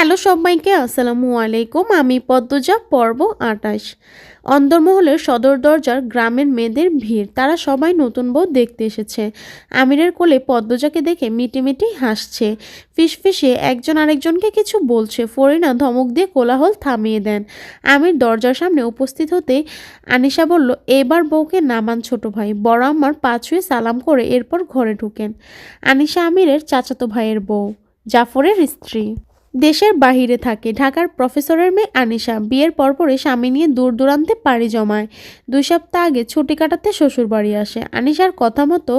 Hello সবাইকে, আসসালামু আলাইকুম। আমি পদ্মজা, পর্ব ২৮। অন্দরমহলের সদর দরজার গ্রামের মেয়েদের ভিড়, তারা সবাই নতুন বউ দেখতে এসেছে। আমিরের কোলে পদ্মজাকে দেখে মিটিমিটি হাসছে, ফিসফিসে একজন আরেকজনকে কিছু বলছে। ফরিনা ধমক দিয়ে কোলাহল থামিয়ে দেন। আমির দরজার সামনে উপস্থিত হতেই আনিশা বলল, এবার বউকে নামান ছোট ভাই। বড় আম্মার পা ছুঁয়ে সালাম করে এরপর ঘরে ঢুকেন। আনিশা আমিরের চাচাতো ভাইয়ের বউ, জাফরের স্ত্রী। দেশের বাহিরে থাকে, ঢাকার প্রফেসরের মেয়ে আনিশা। বিয়ের পরপরই স্বামী নিয়ে দূর দূরান্তে পাড়ি জমায়। ২ সপ্তাহ আগে ছুটি কাটাতে শ্বশুর বাড়ি আসে। আনিশার কথা মতো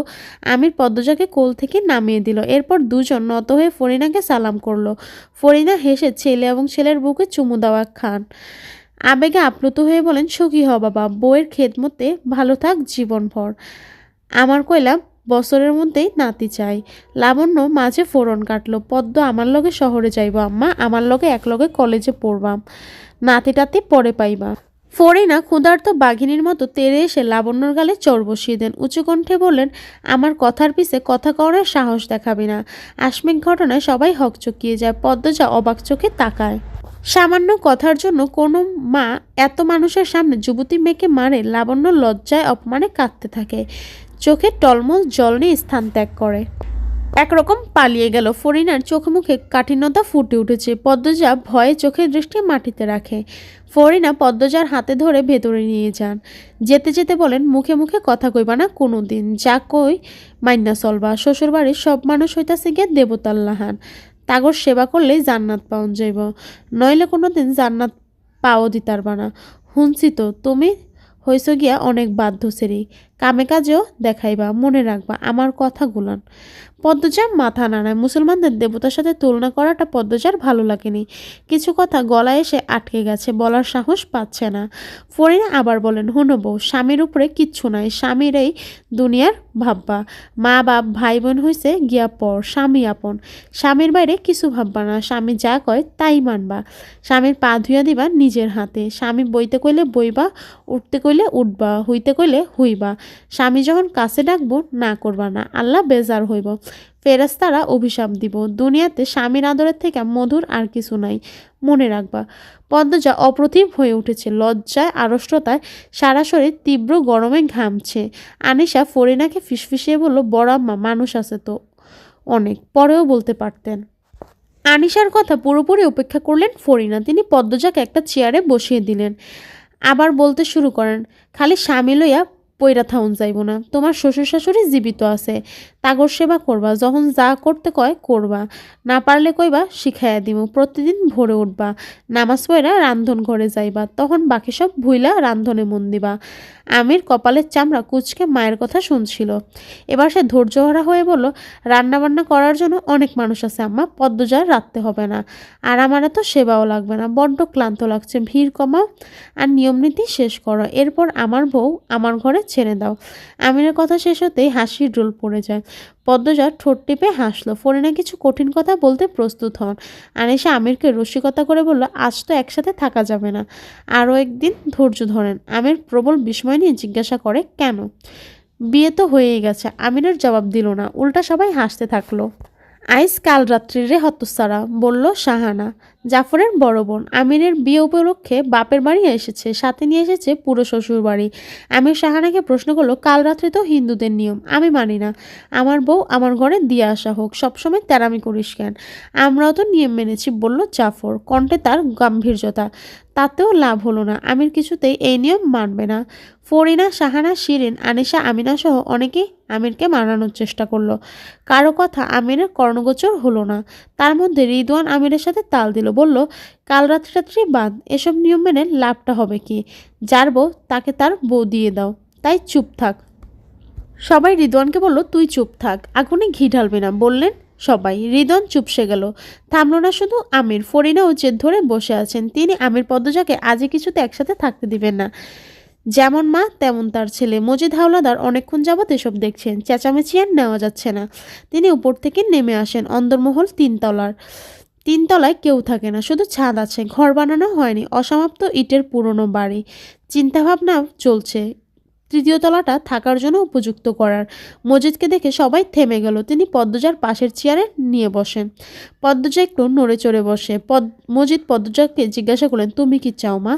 আমির পদ্মজাকে কোল থেকে নামিয়ে দিল। এরপর দুজন নত হয়ে ফরিনাকে সালাম করলো। ফরিনা হেসে ছেলে এবং ছেলের বুকে চুমু দেওয়া খান। আবেগে আপ্লুত হয়ে বলেন, সুখী হ বাবা, বউয়ের খেদমতে ভালো থাক জীবনভর। আমার কইলাম, বছরের মধ্যেই নাতি চাই। লাবণ্য মাঝে ফোড়ন কাটলো, পদ্ম আমার লগে শহরে যাইব আম্মা, আমার লগে একলগে কলেজে পড়বাম, নাতিটাতি পরে পাইবা। ফরিনা ক্ষুধার্ত বাঘিনীর মতো তেড়ে এসে লাবণ্যর গালে চর বসিয়ে দেন। উঁচু কণ্ঠে বললেন, আমার কথার পিছে কথা করার সাহস দেখাবি না। আকস্মিক ঘটনায় সবাই হকচকিয়ে যায়। পদ্মজা অবাক চোখে তাকায়। সামান্য কথার জন্য কোনো মা এত মানুষের সামনে যুবতী মেয়েকে মারে? লাবণ্য লজ্জায় অপমানে কাঁদতে থাকে, চোখে টলমল জল নিয়ে স্থান ত্যাগ করে। একরকম পালিয়ে গেল। ফরিনার চোখে মুখে কাঠিন্যতা ফুটে উঠেছে। পদ্মজা ভয়ে চোখের দৃষ্টি মাটিতে রাখে। ফরিনা পদ্মজার হাতে ধরে ভেতরে নিয়ে যান। যেতে যেতে বলেন, মুখে মুখে কথা কইবা না কোনো দিন, যা কই মাইন্না চলবা। শ্বশুরবাড়ির সব মানুষ হইতাছে গিয়ে দেবতার লাহান, তাগর সেবা করলেই জান্নাত পাওন যাইব, নইলে কোনো দিন জান্নাত পাও দিতারবা না। শুনছি তো তুমি হইছ গিয়া অনেক বাধ্য সেরি, কামে কাজেও দেখাইবা, মনে রাখবা আমার কথা গুলান। পদ্মজা মাথা নাড়ায়। মুসলমানদের দেবতার সাথে তুলনা করাটা পদ্মজার ভালো লাগেনি। কিছু কথা গলায় এসে আটকে গেছে, বলার সাহস পাচ্ছে না। ফরিনা আবার বলেন, হুনো বউ, স্বামীর উপরে কিচ্ছু নাই, স্বামীর এই দুনিয়ার ভাববা। মা বাপ ভাই বোন হইছে গিয়া পর, স্বামী আপন, স্বামীর বাইরে কিছু ভাববা না। স্বামী যা কয় তাই মানবা। স্বামীর পা ধুইয়া দিবা নিজের হাতে। স্বামী বইতে কইলে বইবা, উঠতে কইলে উঠবা, হইতে কইলে হইবা। স্বামী যখন কাছে ডাকবো না করবা না, আল্লাহ বেজার হইব, ফেরেশতারা অভিশাপ দিব। দুনিয়াতে স্বামীর আদরের থেকে মধুর আর কিছু নাই, মনে রাখবা। পদ্মজা অপ্রতিভ হয়ে উঠেছে, লজ্জায় আড়ষ্টতায় সারা শরীর তীব্র গরমে ঘামছে। আনিশা ফরিনাকে ফিসফিসিয়ে বলল, বড় আম্মা, মানুষ আছে তো অনেক, পরেও বলতে পারতেন। আনিশার কথা পুরোপুরি উপেক্ষা করলেন ফরিনা। তিনি পদ্মজাকে একটা চেয়ারে বসিয়ে দিলেন। আবার বলতে শুরু করেন, খালি স্বামী লইয়া পইরা থাউন যাইব না। তোমার শ্বশুর শাশুড়ি জীবিত আছে, তাগর সেবা করবা, যখন যা করতে কয় করবা, না পারলে কইবা শিখাইয়া দিব। প্রতিদিন ভোরে উঠবা, নামাজ পড়া রান্ধন ঘরে যাইবা, তখন বাকি সব ভুইলা রান্ধনে মন দিবা। আমির কপালের চামড়া কুচকে মায়ের কথা শুনছিল। এবার সে ধৈর্যহারা হয়ে বলল, রান্নাবান্না করার জন্য অনেক মানুষ আছে আম্মা, পদ্মজার রাখতে হবে না, আর আমার এত সেবাও লাগবে না, বড্ড ক্লান্ত লাগছে। ভিড় কমাও আর নিয়মনীতি শেষ করো, এরপর আমার বউ আমার ঘরে ছেড়ে দাও। আমিরের কথা শেষ হতেই হাসির রোল পড়ে যায়। পদ্মজা ঠোঁট টিপে হাসলো। ফরিনা কিছু কঠিন কথা বলতে প্রস্তুত হন। আনিশা আমিরকে রসিকতা করে বলল, আজ তো একসাথে থাকা যাবে না, আরও একদিন ধৈর্য ধরেন। আমির প্রবল বিস্ময় নিয়ে জিজ্ঞাসা করে, কেন? বিয়ে তো হয়েই গেছে। আমিরের জবাব দিল না, উল্টা সবাই হাসতে থাকলো। আইস কাল রাত্রিরে হতস্তারা, বলল শাহানা, জাফরের বড় বোন। আমিরের বিয়ে উপলক্ষে বাপের বাড়ি এসেছে, সাথে নিয়ে এসেছে পুরো শ্বশুর বাড়ি। আমির শাহানাকে প্রশ্ন করলো, কাল রাত্রে তো হিন্দুদের নিয়ম, আমি মানি না, আমার বউ আমার ঘরে দিয়ে আসা হোক, সবসময় তেরামি করিস কেন? আমরাও তো নিয়ম মেনেছি, বলল জাফর, কণ্ঠে তার গাম্ভীর্যতা। তাতেও লাভ হলো না, আমির কিছুতেই এই নিয়ম মানবে না। ফরিনা, শাহানা, শিরিন, আনিশা, আমিনা সহ অনেকেই আমিরকে মানানোর চেষ্টা করলো। কারো কথা আমিরের কর্ণগোচর হলো না। তার মধ্যে রিদওয়ান আমিরের সাথে তাল দিল, বলল, কাল রাত্রি বাদ, এসব নিয়ম মেনে লাভটা হবে কি? যার বউ তাকে তার বউ দিয়ে দাও, তাই চুপ থাক। সবাই রিদওয়ানকে বলল, তুই চুপ থাক, আগুনে ঘি ঢালবি না, বললেন সবাই। রিদওয়ান চুপসে গেল। থামলো না শুধু আমির, ফরিনাও জেদ ধরে বসে আছেন। তিনি আমির পদ্মজাকে আজই কিছুতে একসাথে থাকতে দিবেন না। যেমন মা তেমন তার ছেলে। মজিদ হাওলাদার অনেকক্ষণ যাবৎ এসব দেখছেন, চেঁচামেচি আর নেওয়া যাচ্ছে না। তিনি উপর থেকে নেমে আসেন। অন্দরমহল তিনতলায় কেউ থাকে না, শুধু ছাদ আছে। ঘর বানানো হয়নি, অসমাপ্ত ইটের পুরনো বাড়ি। চিন্তাভাবনা চলছে, তৃতীয় তলাটা থাকার জন্য উপযুক্ত করার। মজিদকে দেখে সবাই থেমে গেল। তিনি পদ্মজার পাশের চেয়ারে নিয়ে বসেন। পদ্মজা একটু নড়ে চড়ে বসে। মজিদ পদ্মজাকে জিজ্ঞাসা করলেন, তুমি কি চাও মা?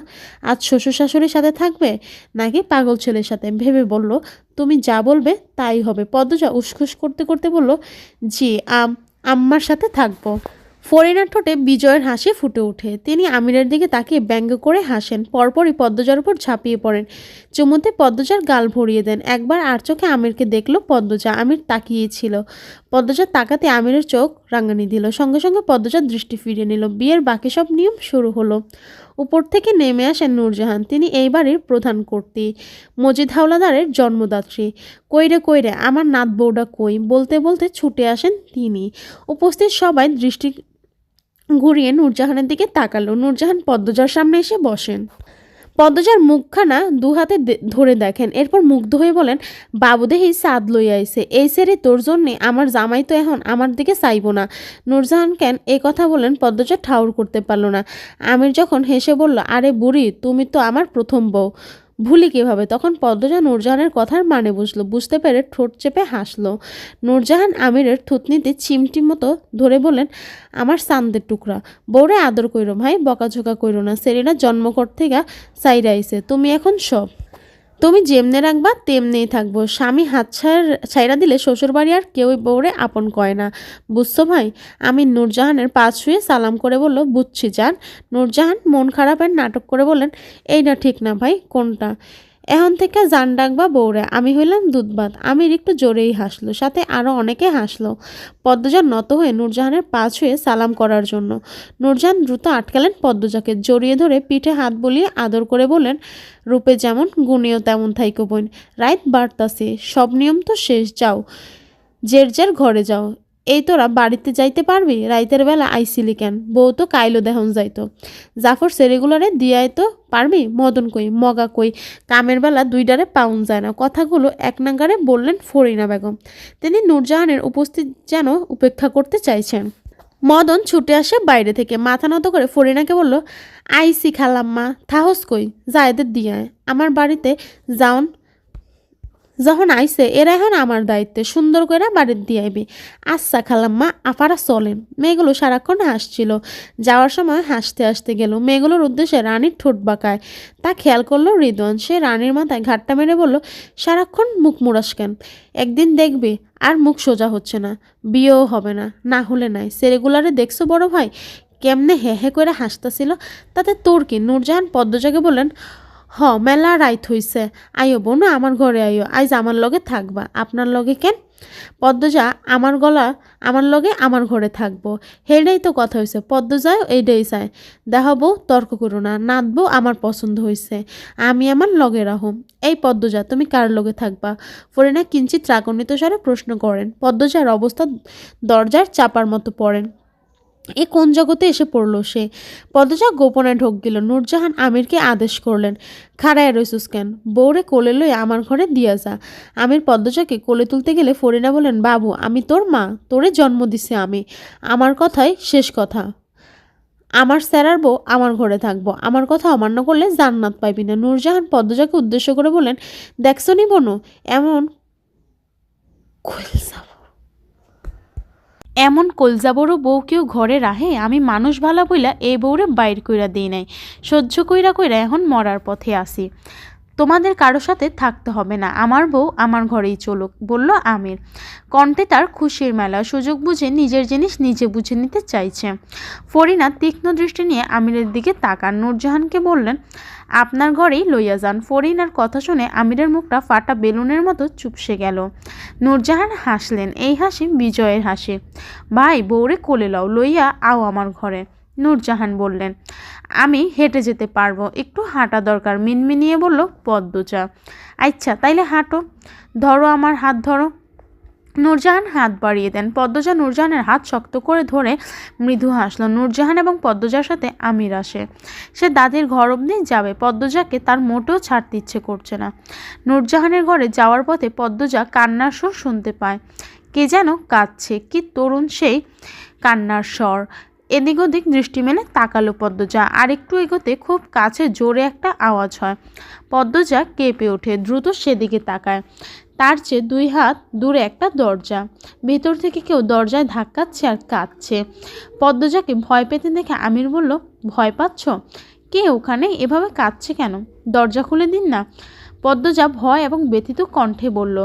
আজ শ্বশুর শাশুড়ির সাথে থাকবে নাকি পাগল ছেলের সাথে? ভেবে বলল, তুমি যা বলবে তাই হবে। পদ্মজা উসখুস করতে করতে বলল, জি আম্মার সাথে থাকবো। ফরিনার ঠোঁটে বিজয়ের হাসি ফুটে ওঠে। তিনি আমিরের দিকে তাকিয়ে ব্যঙ্গ করে হাসেন। পরপরই পদ্মজার উপর ঝাঁপিয়ে পড়েন। চুমুতে পদ্মজার গাল ভরিয়ে দেন। একবার আর চোখে আমিরকে দেখল পদ্মজা। আমির তাকিয়েছিল। পদ্মজা তাকাতে আমিরের চোখ রাঙানি দিল। সঙ্গে সঙ্গে পদ্মজার দৃষ্টি ফিরিয়ে নিল। বিয়ের বাকি সব নিয়ম শুরু হলো। উপর থেকে নেমে আসেন নূরজাহান। তিনি এই বাড়ির প্রধান কর্ত্রী, মজিদ হাওলাদারের জন্মদাত্রী। কইরে আমার নাত বউটা কই বলতে বলতে ছুটে আসেন তিনি। উপস্থিত সবাই দৃষ্টি ঘুরিয়ে নূরজাহানের দিকে তাকালো। নূরজাহান পদ্মজার সামনে এসে বসেন। পদ্মজার মুখখানা দু হাতে ধরে দেখেন। এরপর মুগ্ধ হয়ে বলেন, বাবু দেহি সাদ লইয়া আইছে। এই সেরে তোর জন্যে আমার জামাই তো এখন আমার দিকে চাইব না। নূরজাহান কেন এই কথা বলেন পদ্মজা ঠাউর করতে পারল না। আমির যখন হেসে বলল, আরে বুড়ি, তুমি তো আমার প্রথম বউ, ভুলি কিভাবে? তখন পদ্মজা নূরজাহানের কথার মানে বুঝলো। বুঝতে পেরে ঠোঁট চেপে হাসলো। নূরজাহান আমিরের থুতনিতে চিমটি মতো ধরে বলেন, আমার সান্দের টুকরা, বউরে আদর কইরো ভাই, বকাঝোকা কইরো না। সেরিনা জন্মকর থেকে চাইরা আইছে, তুমি এখন সব। তুমি যেমনে রাখবা তেমনেই থাকবো। স্বামী হাত ছাইরা দিলে শ্বশুরবাড়ি আর কেউই বউরে আপন কয় না, বুঝছো ভাই? আমি নূরজাহানের পা ছুঁয়ে সালাম করে বলল, বুঝছি জান। নূরজাহান মন খারাপের নাটক করে বললেন, এই না ঠিক না ভাই। কোনটা? এখন থেকে জান ডাকবা বউরে। আমি হইলাম দুধবাত। আমির একটু জোরেই হাসলো, সাথে আরও অনেকে হাসলো। পদ্মজা নত হয়ে নূরজাহানের পা ছুঁয়ে সালাম করার জন্য। নূরজাহান দ্রুত আটকালেন পদ্মজাকে, জড়িয়ে ধরে পিঠে হাত বুলিয়ে আদর করে বললেন, রূপে যেমন গুণেও তেমন থাইকো বোন। রাইত বাড়তাছে, সব নিয়ম তো শেষ, যাও জের ঘরে যাও। এই তোরা বাড়িতে যাইতে পারবি? রাইতের বেলা আইসিলি কেন? বউ তো কাইলো দেহন যাইতো। জাফর সেরেগুলারে দিয়াই তো পারবি? মদন কই, মগা কই, কামের বেলা দুইটারে পাউন যায় না। কথাগুলো এক নাগারে বললেন ফরিনা বেগম। তিনি নূরজাহানের উপস্থিত যেন উপেক্ষা করতে চাইছেন। মদন ছুটে আসে বাইরে থেকে, মাথা নত করে ফরিনাকে বলল, আইসি খালাম্মা, থাহস কই, জায়দের দিয়ে আমার বাড়িতে যাওন। যখন আইসে এরা এখন আমার দায়িত্বে, সুন্দর করে বাড়ির দিয়ে আইবি। আচ্ছা খালাম্মা, আপারা চলেন। মেয়েগুলো সারাক্ষণ হাসছিল। যাওয়ার সময় হাসতে হাসতে গেল। মেয়েগুলোর উদ্দেশ্যে রানীর ঠোঁট বাঁকায় তা খেয়াল করলো রিদওয়ান। সে রানীর মাথায় ঘাটটা মেরে বলল, সারাক্ষণ মুখ মুড়াস কেন? একদিন দেখবি আর মুখ সোজা হচ্ছে না, বিয়েও হবে না। না হলে নাই। সেরেগুলারে দেখছো বড় ভাই কেমনে হে হে করে হাসতেছিল? তাতে তোর কি? নূরজাহান পদ্মজাকে বললেন, মেলা রাইত হইছে, আইও বোন আমার ঘরে আইও, আইজ আমার লগে থাকবা। আপনার লগে কেন? পদ্মজা আমার লগে আমার ঘরে থাকবো, হেডাই তো কথা হয়েছে। পদ্মজাও এইটাই চায়। দেখাবো, তর্ক করো না। নাচবো আমার পছন্দ হয়েছে, আমি আমার লগে রাহুম। এই পদ্মজা, তুমি কার লগে থাকবা? ফরিনা কিঞ্চিত রাগান্বিত স্বরে প্রশ্ন করেন। পদ্মজার অবস্থা দরজার চাপার মতো পড়েন। এ কোন জগতে এসে পড়লো সে? পদ্মজা গোপনে ঢোক গেল। নূরজাহান আমিরকে আদেশ করলেন, খাড়ায় রইসুস কেন? বউরে কোলে লই আমার ঘরে দিয়া যা। আমির পদ্মজাকে কোলে তুলতে গেলে ফরিনা বলেন, বাবু আমি তোর মা, তোরে জন্ম দিছি আমি, আমার কথাই শেষ কথা। আমার স্যারার বউ আমার ঘরে থাকবো, আমার কথা অমান্য করলে জান্নাত পাইবি না। নূরজাহান পদ্মজাকে উদ্দেশ্য করে বলেন, দেখছো নি বোনো, এমন কলজাবড় বউ কেউ ঘরে রাহে? আমি মানুষ ভালা বইলা এই বউরে বাইর কইরা দিই নাই, সহ্য কইরা কইরা এখন মরার পথে আসি। তোমাদের কারো সাথে থাকতে হবে না, আমার বউ আমার ঘরেই চলুক, বলল আমির। কণ্ঠে তার খুশির মেলা। সুযোগ বুঝে নিজের জিনিস নিজে বুঝে নিতে চাইছে। ফরিনা তীক্ষ্ণ দৃষ্টি নিয়ে আমিরের দিকে তাকান। নূরজাহানকে বললেন, আপনার ঘরেই লইয়া যান। ফরিনার কথা শুনে আমিরের মুখটা ফাটা বেলুনের মতো চুপসে গেল। নূরজাহান হাসলেন। এই হাসি বিজয়ের হাসি। ভাই, বউরে কোলে লও, লইয়া আও আমার ঘরে। নূরজাহান বললেন, আমি হেঁটে যেতে পারবো, একটু হাঁটা দরকার, মিনমিনিয়ে বলল পদ্মজা। আচ্ছা তাইলে হাঁটো, ধরো আমার হাত ধরো। নূরজাহান হাত বাড়িয়ে দেন। পদ্মজা নূরজাহানের হাত শক্ত করে ধরে মৃদু হাসল। নূরজাহান এবং পদ্মজার সাথে আমির আসে। সে দাদির ঘর অবধি যাবে। পদ্মজাকে তার মোটেও ছাড়তে ইচ্ছে করছে না। নূরজাহানের ঘরে যাওয়ার পথে পদ্মজা কান্নার সুর শুনতে পায়। কে যেন কাঁদছে। কি তরুণ সেই কান্নার স্বর। এদিক ওদিক দৃষ্টি মেলে তাকালো পদ্মজা। আর একটু এগোতে খুব কাছে জোরে একটা আওয়াজ হয়। পদ্মজা কেঁপে ওঠে, দ্রুত সেদিকে তাকায়। তার চেয়ে 2 হাত দূরে একটা দরজা। ভেতর থেকে কেউ দরজায় ধাক্কাচ্ছে আর কাঁদছে। পদ্মজাকে ভয় পেতে দেখে আমির বলল, ভয় পাচ্ছ? কে ওখানে? এভাবে কাঁদছে কেন? দরজা খুলে দিন না। পদ্মজা ভয় এবং ব্যথিত কণ্ঠে বলল।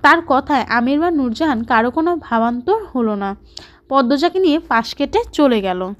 তার কথায় আমির বা নূরজাহান কারো কোনো ভাবান্তর হলো না। পদ্মজাকে নিয়ে পাশ কেটে চলে গেল।